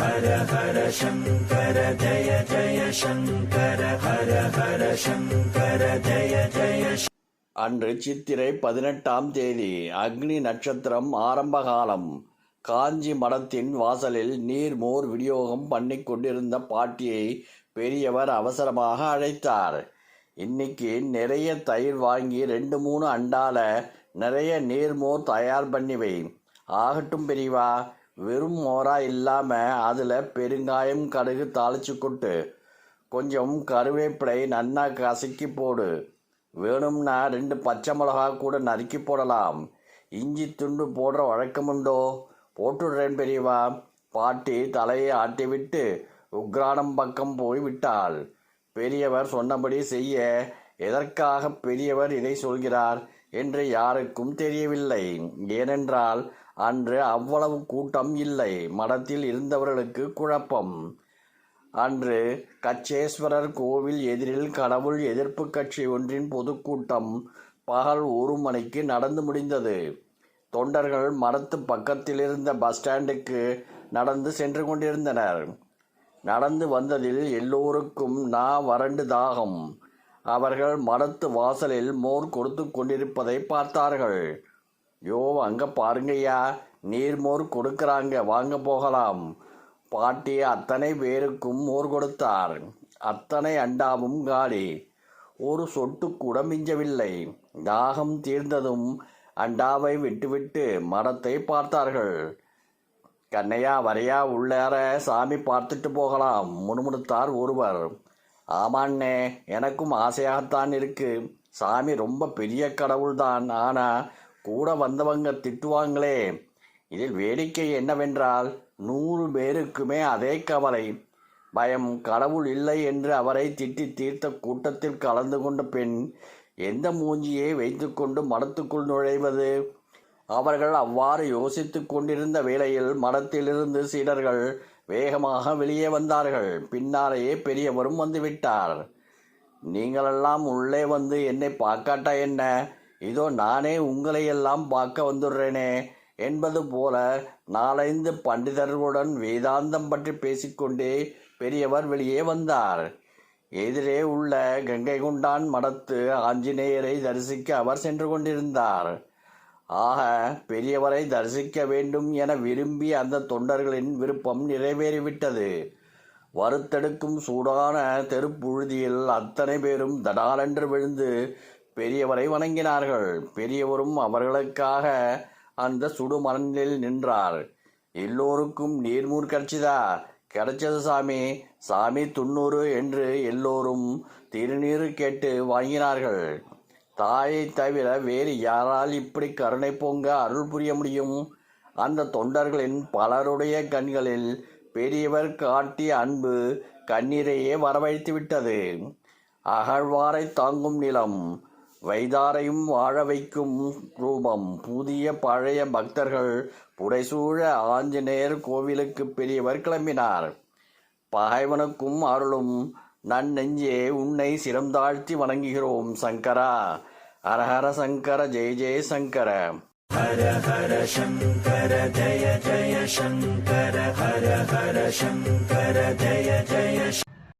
ஹர ஹர சங்கர ஜய ஜய சங்கர ஹர ஹர சங்கர ஜய ஜய. அன்று சித்திரை 18ஆம் தேதி அக்னி நட்சத்திரம் ஆரம்ப காலம். காஞ்சி மடத்தின் வாசலில் நீர்மோர் விநியோகம் பண்ணி கொண்டிருந்த பாட்டியை பெரியவர் அவசரமாக அழைத்தார். இன்னைக்கு நிறைய தயிர் வாங்கி 2-3 அண்டால நிறைய நீர்மோர் தயார் பண்ணி வை. ஆகட்டும் பெரியவா. வெறும் மோரா இல்லாம அதுல பெருங்காயம் கடுகு தாளிச்சு கொட்டு, கொஞ்சம் கருவேப்பிலை நன்னா கசக்கி போடு, வேணும்னா 2 பச்சை மிளகா கூட நறுக்கி போடலாம். இஞ்சி துண்டு போடுற வழக்கமுண்டோ? போட்டுடுறேன் பெரியவா. பாட்டி தலையை ஆட்டிவிட்டு உக்ரானம் பக்கம் போய் விட்டாள். பெரியவர் சொன்னபடி செய்ய எதற்காக பெரியவர் இதை சொல்கிறார் என்று யாருக்கும் தெரியவில்லை. ஏனென்றால் அன்று அவ்வளவு கூட்டம் இல்லை. மடத்தில் இருந்தவர்களுக்கு குழப்பம். அன்று கச்சேஸ்வரர் கோவில் எதிரில் கடவுள் எதிர்ப்பு கட்சி ஒன்றின் பொதுக்கூட்டம் பகல் 1 மணிக்கு நடந்து முடிந்தது. தொண்டர்கள் மடத்து பக்கத்தில் இருந்த பஸ் ஸ்டாண்டுக்கு நடந்து சென்று கொண்டிருந்தனர். நடந்து வந்ததில் எல்லோருக்கும் வறண்டு தாகம். அவர்கள் மடத்து வாசலில் மோர் கொடுத்து கொண்டிருப்பதை பார்த்தார்கள். யோ, அங்க பாருங்கய்யா, நீர்மோர் கொடுக்கறாங்க, வாங்க போகலாம். பாட்டி அத்தனை பேருக்கும் மோர் கொடுத்தார். அத்தனை அண்டாவும் காலி. ஒரு சொட்டு கூட மிஞ்சவில்லை. தாகம் தீர்ந்ததும் அண்டாவை விட்டுவிட்டு மடத்தை பார்த்தார்கள். கண்ணையா, வரையா, உள்ளார சாமி பார்த்துட்டு போகலாம் முணுமுணுத்தார் ஒருவர். ஆமாண்ணே, எனக்கும் ஆசையாகத்தான் இருக்கு. சாமி ரொம்ப பெரிய கடவுள்தான். ஆனா கூட வந்தவங்க திட்டுவாங்களே. இதில் வேடிக்கை என்னவென்றால் 100 பேருக்குமே அதே கவலை, பயம். கடவுள் இல்லை என்று அவரை திட்டி தீர்த்த கூட்டத்தில் கலந்து கொண்ட பெண் எந்த மூஞ்சியை வைத்துக்கொண்டு மடத்துக்குள் நுழைவது? அவர்கள் அவ்வாறு யோசித்து கொண்டிருந்த வேளையில் மடத்திலிருந்து சீடர்கள் வேகமாக வெளியே வந்தார்கள். பின்னாலேயே பெரியவரும் வந்துவிட்டார். நீங்களெல்லாம் உள்ளே வந்து என்னை பார்க்காட்டா என்ன? இதோ நானே உங்களையெல்லாம் பார்க்க வந்துடுறேனே என்பது போல 4-5 பண்டிதர்களுடன் வேதாந்தம் பற்றி பேசிக்கொண்டே பெரியவர் வெளியே வந்தார். எதிரே உள்ள கங்கை கொண்டான் மடத்து ஆஞ்சநேயரை தரிசிக்க அவர் சென்று கொண்டிருந்தார். ஆக பெரியவரை தரிசிக்க வேண்டும் என விரும்பி அந்த தொண்டர்களின் விருப்பம் நிறைவேறிவிட்டது. வறுத்தெடுக்கும் சூடான தெருப்புழுதியில் அத்தனை பேரும் தடாலென்று விழுந்து பெரியவரை வணங்கினார்கள். பெரியவரும் அவர்களுக்காக அந்த சுடுமணலில் நின்றார். எல்லோருக்கும் நீர்மூர் கிடைச்சதா? கிடைச்சது சாமி. சாமி 90 என்று எல்லோரும் திருநீர் கேட்டு வாங்கினார்கள். தாயை தவிர வேறு யாரால் இப்படி கருணை பொங்க அருள் புரிய முடியும்? அந்த தொண்டர்களின் பலருடைய கண்களில் பெரியவர் காட்டிய அன்பு கண்ணீரையே வரவழைத்து விட்டது. அகழ்வாரை தாங்கும் நிலம், வைதாரையும் வாழ வைக்கும் ரூபம். புதிய பழைய பக்தர்கள் புடைசூழ ஆஞ்சநேயர் கோவிலுக்கு பெரியவர் கிளம்பினார். பகைவனுக்கும் அருளும் நன்னெஞ்சே, உன்னை சிரம் தாழ்த்தி வணங்குகிறோம் சங்கரா. ஹரஹர சங்கர ஜெய ஜெய சங்கர. ஹர ஹர சங்கர ஜய ஜய சங்கர. ஹர ஹர சங்கர ஜய ஜய